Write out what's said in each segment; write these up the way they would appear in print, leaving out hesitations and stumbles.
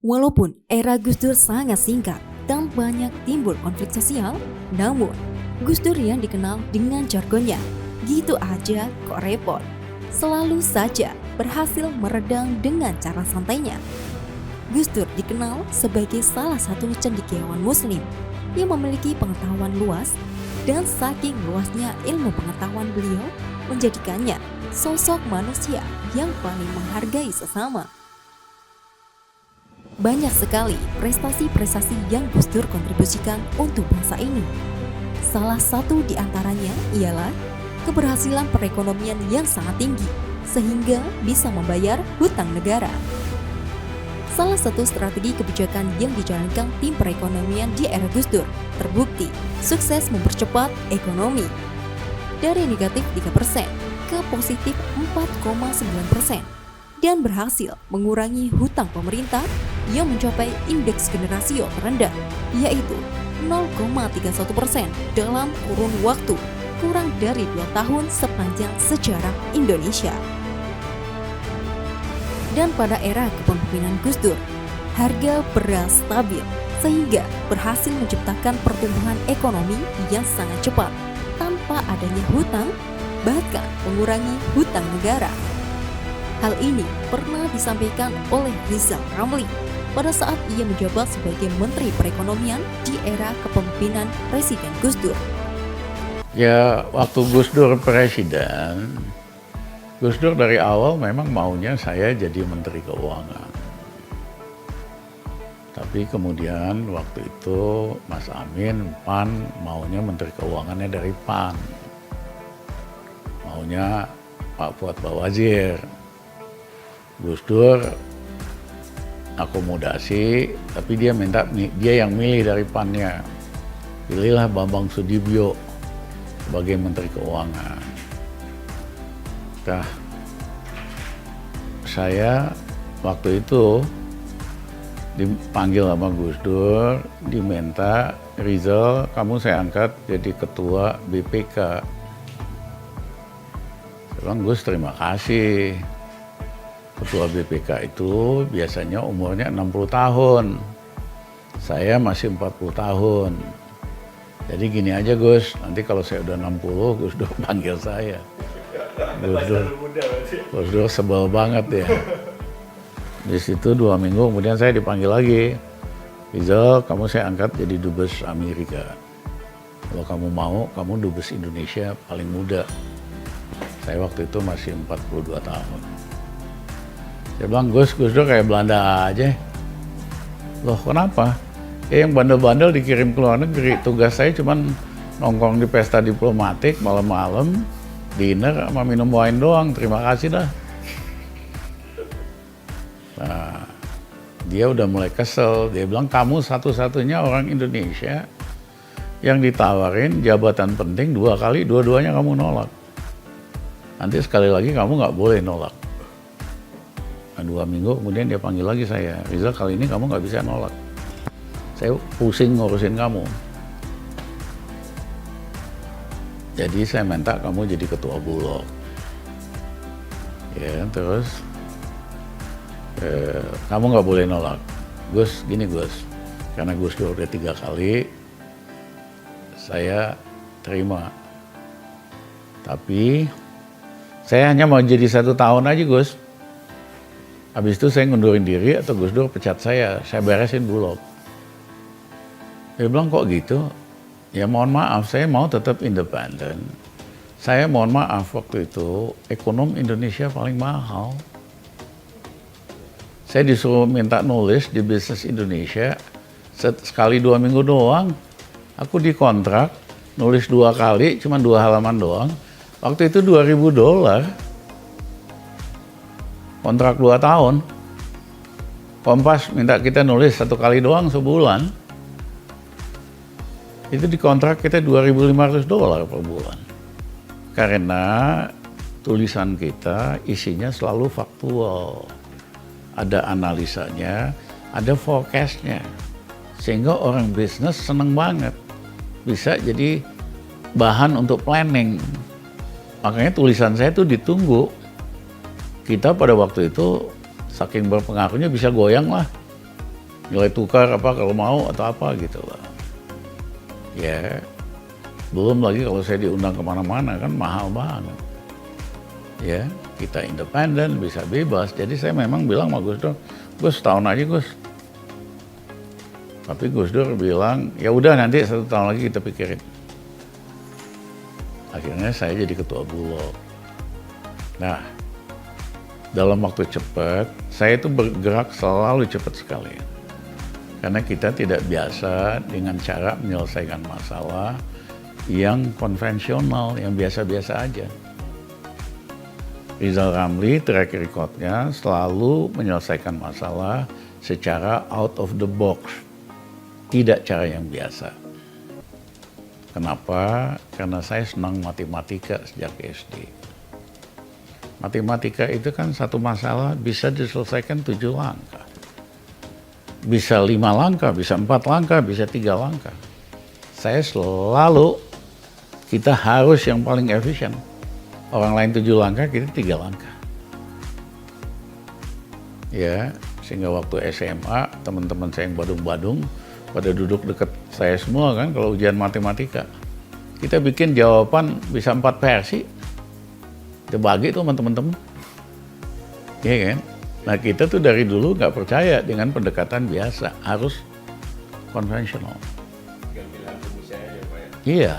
Walaupun era Gus Dur sangat singkat dan banyak timbul konflik sosial, namun Gus Dur yang dikenal dengan jargonnya, gitu aja kok repot, selalu saja berhasil meredam dengan cara santainya. Gus Dur dikenal sebagai salah satu cendekiawan muslim yang memiliki pengetahuan luas, dan saking luasnya ilmu pengetahuan beliau menjadikannya sosok manusia yang paling menghargai sesama. Banyak sekali prestasi-prestasi yang Gus Dur kontribusikan untuk bangsa ini. Salah satu di antaranya ialah keberhasilan perekonomian yang sangat tinggi, sehingga bisa membayar hutang negara. Salah satu strategi kebijakan yang dijalankan tim perekonomian di era Gus Dur terbukti sukses mempercepat ekonomi dari negatif 3% ke positif 4,9%. Dan berhasil mengurangi hutang pemerintah yang mencapai indeks generasio terendah, yaitu 0,31% dalam kurun waktu kurang dari 2 tahun sepanjang sejarah Indonesia. Dan pada era kepemimpinan Gus Dur, harga beras stabil sehingga berhasil menciptakan pertumbuhan ekonomi yang sangat cepat tanpa adanya hutang, bahkan mengurangi hutang negara. Hal ini pernah disampaikan oleh Rizal Ramli pada saat ia menjabat sebagai Menteri Perekonomian di era kepemimpinan Presiden Gus Dur. Ya, waktu Gus Dur presiden, Gus Dur dari awal memang maunya saya jadi Menteri Keuangan. Tapi kemudian waktu itu Mas Amin, PAN, maunya Menteri Keuangannya dari PAN. Maunya Pak Fuad Bawazir. Gus Dur akomodasi, tapi dia yang milih dari PAN-nya. Pilihlah Bambang Sudibyo sebagai Menteri Keuangan. Nah, saya waktu itu dipanggil sama Gus Dur, diminta, Rizal, kamu saya angkat jadi Ketua BPK. Saya bilang, Gus, terima kasih. Ketua BPK itu biasanya umurnya 60 tahun. Saya masih 40 tahun. Jadi gini aja Gus, nanti kalau saya udah 60, Gus Dur panggil saya. Gus Dur sebel banget ya. Di situ 2 minggu kemudian saya dipanggil lagi. Rizal, kamu saya angkat jadi Dubes Amerika. Kalau kamu mau, kamu Dubes Indonesia paling muda. Saya waktu itu masih 42 tahun. Saya bilang, Gus Dur kayak Belanda aja. Loh kenapa? Yang bandel-bandel dikirim ke luar negeri. Tugas saya cuma nongkrong di pesta diplomatik malam-malam, dinner sama minum wine doang. Terima kasih dah. Nah, dia udah mulai kesel. Dia bilang, kamu satu-satunya orang Indonesia yang ditawarin jabatan penting 2 kali, dua-duanya kamu nolak. Nanti sekali lagi kamu nggak boleh nolak. 2 minggu kemudian dia panggil lagi saya, Rizal kali ini kamu nggak bisa nolak. Saya pusing ngurusin kamu. Jadi saya minta kamu jadi ketua Bulog. Ya, terus kamu nggak boleh nolak. Gus, gini Gus, karena Gus Dur udah 3 kali, saya terima. Tapi saya hanya mau jadi 1 tahun aja Gus. Habis itu saya ngundurin diri atau Gus Dur pecat saya beresin Bulog. Dia bilang kok gitu? Ya mohon maaf, saya mau tetap independen. Saya mohon maaf waktu itu ekonom Indonesia paling mahal. Saya disuruh minta nulis di Bisnis Indonesia sekali 2 minggu doang. Aku dikontrak nulis 2 kali, cuma 2 halaman doang. Waktu itu $2.000. Kontrak 2 tahun, Kompas minta kita nulis 1 kali doang sebulan. Itu dikontrak kita $2.500 per bulan. Karena tulisan kita isinya selalu faktual. Ada analisanya, ada forecastnya. Sehingga orang bisnis seneng banget. Bisa jadi bahan untuk planning. Makanya tulisan saya tuh ditunggu. Kita pada waktu itu saking berpengaruhnya bisa goyang lah nilai tukar apa kalau mau atau apa gitu loh. Ya, belum lagi kalau saya diundang kemana-mana kan mahal banget. Ya, kita independen, bisa bebas. Jadi saya memang bilang sama Gus Dur, Gus setahun aja Gus. Tapi Gus Dur bilang, ya udah nanti 1 tahun lagi kita pikirin. Akhirnya saya jadi ketua Bulog. Nah, dalam waktu cepat, saya itu bergerak selalu cepat sekali. Karena kita tidak biasa dengan cara menyelesaikan masalah yang konvensional, yang biasa-biasa aja. Rizal Ramli track record-nya selalu menyelesaikan masalah secara out of the box, tidak cara yang biasa. Kenapa? Karena saya senang matematika sejak SD. Matematika itu kan satu masalah bisa diselesaikan 7 langkah. Bisa 5 langkah, bisa 4 langkah, bisa 3 langkah. Saya selalu, kita harus yang paling efisien. Orang lain 7 langkah, kita 3 langkah. Ya, sehingga waktu SMA, teman-teman saya yang badung-badung, pada duduk dekat saya semua kan kalau ujian matematika. Kita bikin jawaban bisa 4 versi. Kita bagi tuh sama teman-teman. Iya kan? Nah kita tuh dari dulu nggak percaya dengan pendekatan biasa, harus konvensional. Iya.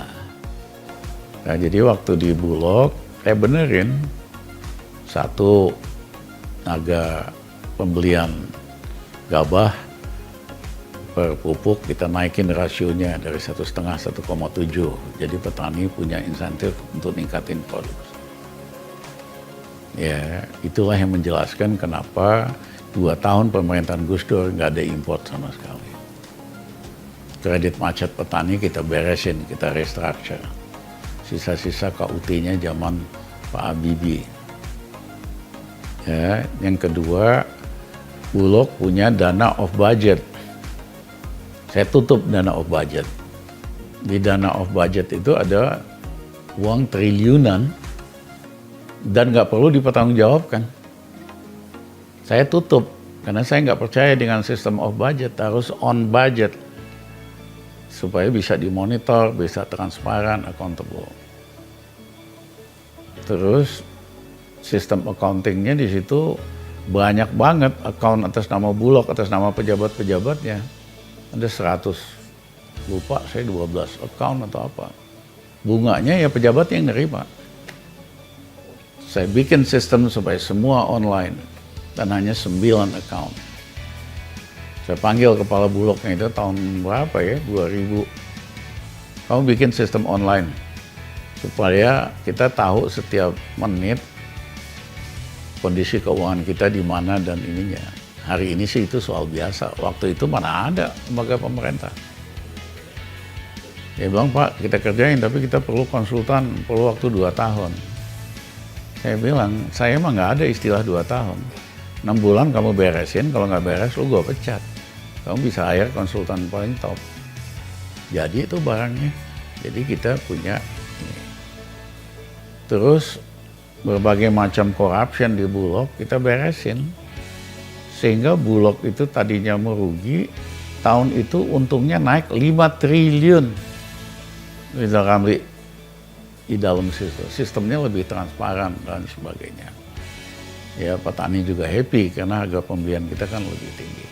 Nah jadi waktu di Bulog, saya benerin satu naga pembelian gabah per pupuk kita naikin rasionya dari 1,5 1,7. Jadi petani punya insentif untuk ningkatin produksi. Ya, itulah yang menjelaskan kenapa 2 tahun pemerintahan Gus Dur nggak ada import sama sekali. Kredit macet petani kita beresin, kita restructure. Sisa-sisa KUT-nya zaman Pak Habibie. Ya, yang kedua, Bulog punya dana off budget. Saya tutup dana off budget. Di dana off budget itu ada uang triliunan dan nggak perlu dipertanggungjawabkan. Saya tutup karena saya nggak percaya dengan sistem off budget, harus on budget supaya bisa dimonitor, bisa transparan, accountable. Terus sistem accountingnya di situ banyak banget, account atas nama Bulog, atas nama pejabat-pejabatnya. Ada 100, lupa saya 12 account atau apa. Bunganya ya pejabat yang nerima. Saya bikin sistem supaya semua online dan hanya 9 account. Saya panggil kepala Bulognya itu tahun berapa ya, 2000. Kamu bikin sistem online supaya kita tahu setiap menit kondisi keuangan kita di mana dan ininya. Hari ini sih itu soal biasa, waktu itu mana ada lembaga pemerintah. Ya bilang, Pak kita kerjain tapi kita perlu konsultan, perlu waktu 2 tahun. Saya bilang, saya emang nggak ada istilah 2 tahun. 6 bulan kamu beresin, kalau nggak beres lu gua pecat. Kamu bisa hire konsultan paling top. Jadi itu barangnya. Jadi kita punya ini. Terus berbagai macam corruption di Bulog kita beresin. Sehingga Bulog itu tadinya merugi, tahun itu untungnya naik 5 triliun. Rizal Ramli di dalam sistemnya lebih transparan dan sebagainya. Ya petani juga happy karena harga pembelian kita kan lebih tinggi.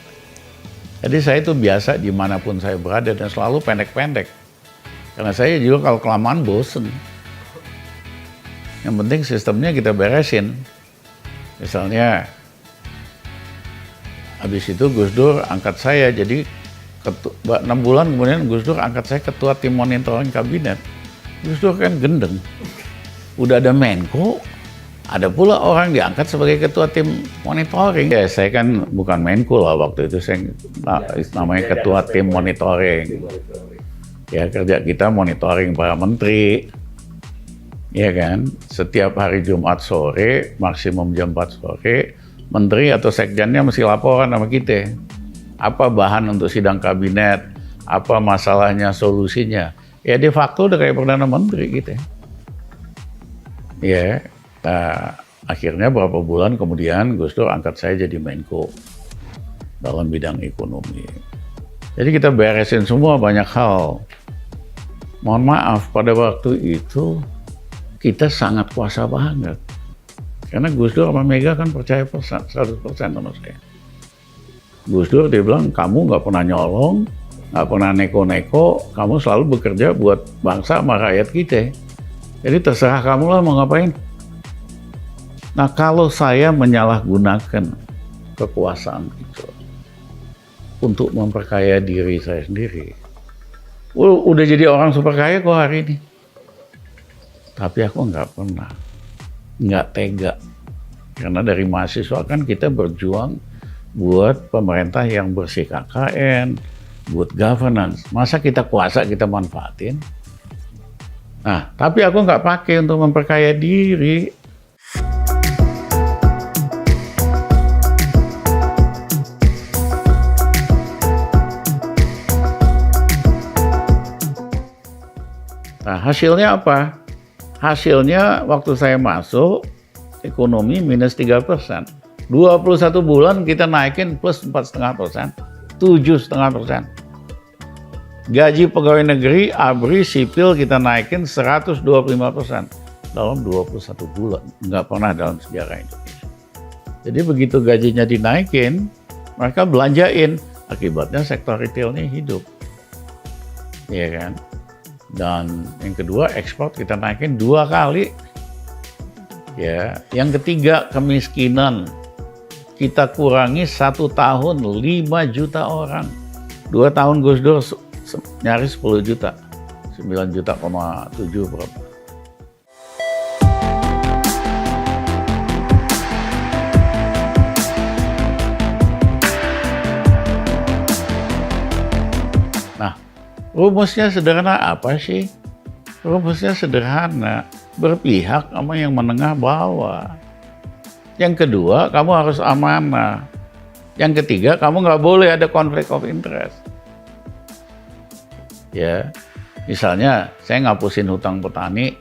Jadi saya itu biasa dimanapun saya berada dan selalu pendek-pendek. Karena saya juga kalau kelamaan bosen. Yang penting sistemnya kita beresin. Misalnya habis itu Gus Dur angkat saya jadi 6 bulan kemudian Gus Dur angkat saya ketua tim monitoring kabinet. Gus Dur kan gendeng, udah ada Menko, ada pula orang diangkat sebagai ketua tim monitoring. Ya saya kan bukan Menko lah waktu itu, saya namanya ketua tim monitoring. Ya kerja kita monitoring para menteri, ya kan. Setiap hari Jumat sore, maksimum jam 4 sore, menteri atau sekjennya mesti laporan sama kita. Apa bahan untuk sidang kabinet, apa masalahnya, solusinya. Ya de facto udah kayak Perdana Menteri gitu ya. Ya, nah, akhirnya beberapa bulan kemudian Gus Dur angkat saya jadi Menko. dalam bidang ekonomi. Jadi kita beresin semua banyak hal. Mohon maaf, pada waktu itu kita sangat kuasa banget. Karena Gus Dur sama Mega kan percaya 100% sama saya. Gus Dur dia bilang, kamu nggak pernah nyolong, nggak pernah neko-neko, kamu selalu bekerja buat bangsa sama rakyat kita. Jadi terserah kamu lah mau ngapain. Nah kalau saya menyalahgunakan kekuasaan itu untuk memperkaya diri saya sendiri, udah jadi orang super kaya kok hari ini. Tapi aku nggak pernah, nggak tega. Karena dari mahasiswa kan kita berjuang buat pemerintah yang bersih KKN, buat governance. Masa kita kuasa kita manfaatin? Nah, tapi aku nggak pakai untuk memperkaya diri. Nah, hasilnya apa? Hasilnya waktu saya masuk, ekonomi minus 3%. 21 bulan kita naikin plus 4,5%, 7,5%. Gaji pegawai negeri, ABRI, sipil kita naikin 125% dalam 21 bulan. Nggak pernah dalam sejarah Indonesia. Jadi begitu gajinya dinaikin, mereka belanjain. Akibatnya sektor retailnya hidup. Iya kan? Dan yang kedua, ekspor kita naikin 2 kali. Ya, yang ketiga, kemiskinan kita kurangi 1 tahun 5 juta orang. 2 tahun Gus Dur nyaris 10 juta, 9,7 juta berapa. Nah, rumusnya sederhana apa sih? Rumusnya sederhana, berpihak sama yang menengah bawah. Yang kedua, kamu harus amanah. Yang ketiga, kamu nggak boleh ada conflict of interest. Ya, misalnya saya ngapusin hutang petani,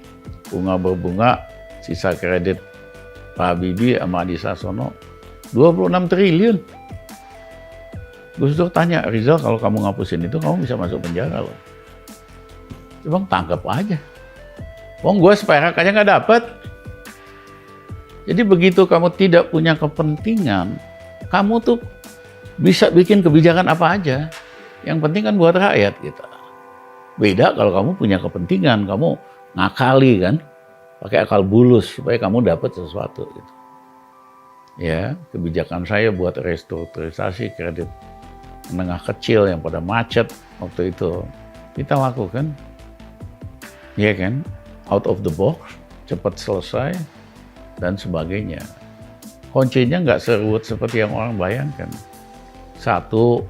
bunga berbunga, sisa kredit Pak Habibie sama Adi Sasono, 26 triliun. Gus Dur tanya, Rizal kalau kamu ngapusin itu, kamu bisa masuk penjara loh. Bang, tangkap aja. Wong gue seperak aja nggak dapet. Jadi begitu kamu tidak punya kepentingan, kamu tuh bisa bikin kebijakan apa aja. Yang penting kan buat rakyat kita. Beda kalau kamu punya kepentingan, kamu ngakali kan, pakai akal bulus supaya kamu dapat sesuatu gitu. Ya, kebijakan saya buat restrukturisasi kredit menengah kecil yang pada macet waktu itu kita lakukan. Iya kan? Out of the box, cepat selesai, dan sebagainya. Kuncinya nggak seruwet seperti yang orang bayangkan. Satu,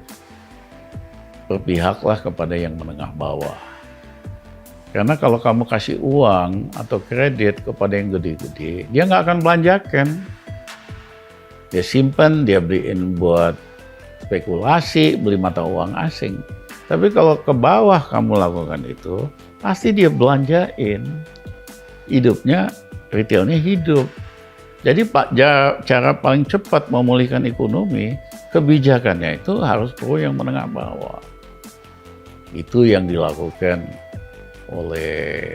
berpihaklah kepada yang menengah bawah. Karena kalau kamu kasih uang atau kredit kepada yang gede-gede, dia nggak akan belanjakan. Dia simpan, dia beliin buat spekulasi, beli mata uang asing. Tapi kalau ke bawah kamu lakukan itu, pasti dia belanjain. Hidupnya, retailnya hidup. Jadi cara paling cepat memulihkan ekonomi, kebijakannya itu harus pro yang menengah bawah. Itu yang dilakukan oleh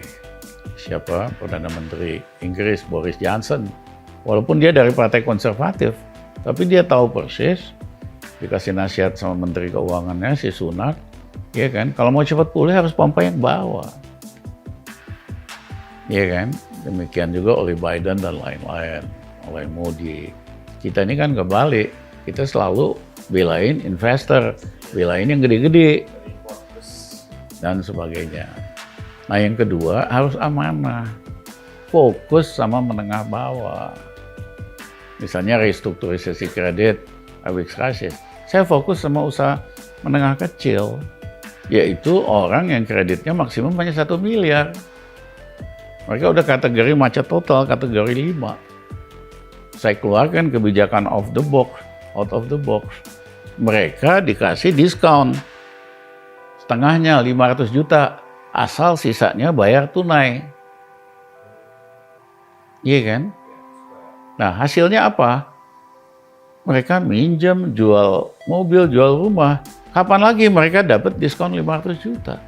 Perdana Menteri Inggris Boris Johnson. Walaupun dia dari partai konservatif, tapi dia tahu persis, dikasih nasihat sama Menteri Keuangannya si Sunak, ya kan, kalau mau cepat pulih harus pompa yang bawah. Ya kan, demikian juga oleh Biden dan lain-lain, oleh Modi. Kita ini kan kebalik, kita selalu belain investor, belain yang gede-gede, dan sebagainya. Nah yang kedua harus amanah, fokus sama menengah bawah. Misalnya restrukturisasi kredit, arbitrase. Saya fokus sama usaha menengah kecil, yaitu orang yang kreditnya maksimum hanya 1 miliar. Mereka udah kategori macet total, kategori 5. Saya keluarkan kebijakan out of the box. Mereka dikasih diskon. Setengahnya 500 juta, asal sisanya bayar tunai. Iya kan? Nah hasilnya apa? mereka minjem, jual mobil, jual rumah. Kapan lagi mereka dapat diskon 500 juta?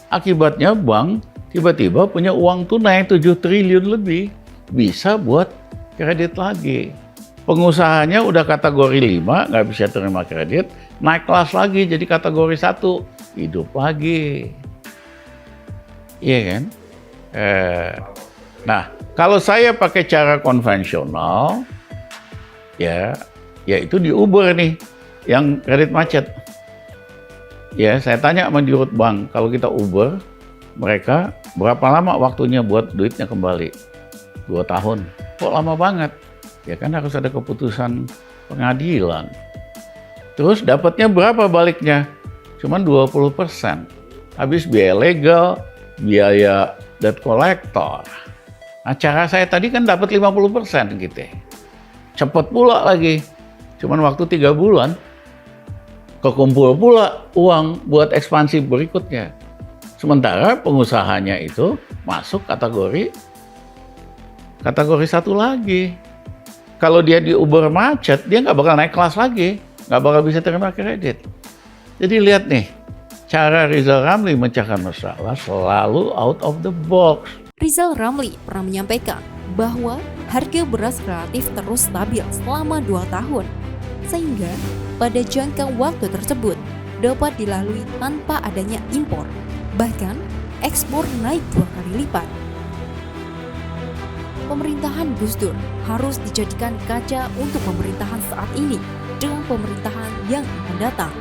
Akibatnya bank tiba-tiba punya uang tunai 7 triliun lebih. Bisa buat kredit lagi. Pengusahanya udah kategori 5, nggak bisa terima kredit, naik kelas lagi jadi kategori 1, hidup lagi. Iya kan? Nah, kalau saya pakai cara konvensional, ya itu di Uber nih, yang kredit macet. Ya, saya tanya sama dirut bank, kalau kita Uber, mereka berapa lama waktunya buat duitnya kembali? 2 tahun. Kok lama banget? Ya kan harus ada keputusan pengadilan. Terus dapatnya berapa baliknya? Cuman 20%. Habis biaya legal, biaya debt collector. Nah, cara saya tadi kan dapat 50% gitu. Cepet pula lagi. Cuman waktu 3 bulan, kekumpul pula uang buat ekspansi berikutnya. Sementara pengusahanya itu masuk kategori 1 lagi. Kalau dia di Uber macet, dia nggak bakal naik kelas lagi, nggak bakal bisa terima kredit. Jadi lihat nih, cara Rizal Ramli memecahkan masalah selalu out of the box. Rizal Ramli pernah menyampaikan bahwa harga beras relatif terus stabil selama 2 tahun, sehingga pada jangka waktu tersebut dapat dilalui tanpa adanya impor, bahkan ekspor naik 2 kali lipat. Pemerintahan Gus Dur harus dijadikan kaca untuk pemerintahan saat ini dengan pemerintahan yang akan datang.